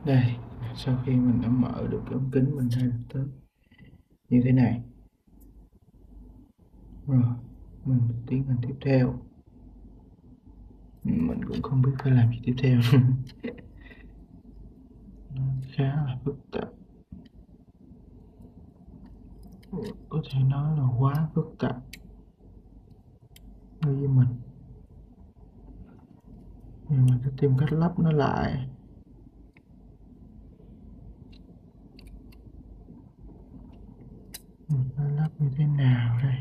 Đây, sau khi mình đã mở được cái ống kính mình ra được tới như thế này rồi, mình tiến hành tiếp theo. Mình cũng không biết phải làm gì tiếp theo. Nó khá là phức tạp, có thể nói là quá phức tạp đối với mình, nhưng mình sẽ tìm cách lắp nó lại. Mình phải lắp như thế nào đây?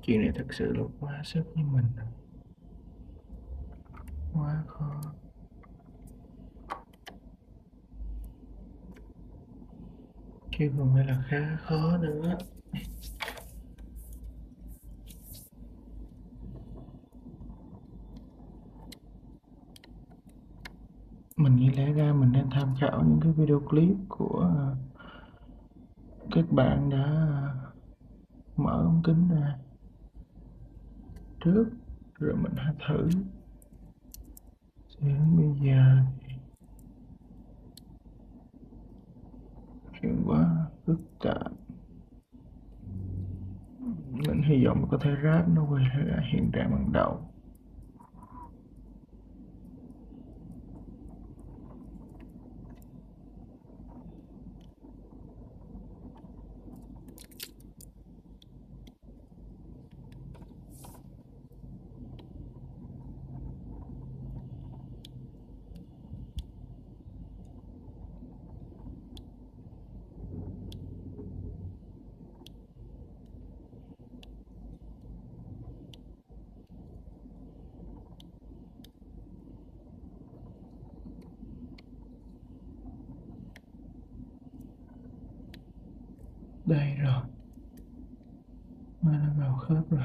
Chuyện này thật sự là quá sức với mình, quá khó, chứ không phải là khá khó nữa. Mình nghĩ lẽ ra mình nên tham khảo những cái video clip của các bạn đã mở ống kính ra trước rồi mình hãy thử. Đến bây giờ chuyện quá phức tạp, mình hy vọng có thể ráp nó quay lại hiện trạng ban đầu. Đây rồi, nó đã vào khớp rồi.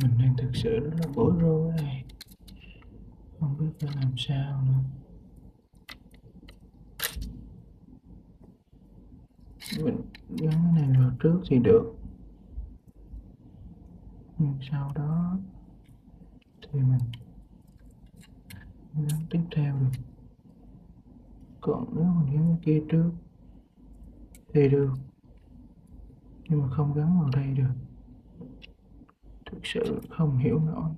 Mình đang thực sự rất là bối rối đây, không biết phải làm sao nữa. Mình gắn cái này vào trước thì được, nhưng sau đó thì mình gắn tiếp theo được. Còn nếu mình gắn cái kia trước thì được, nhưng mà không gắn vào đây được. Thực sự không hiểu nổi.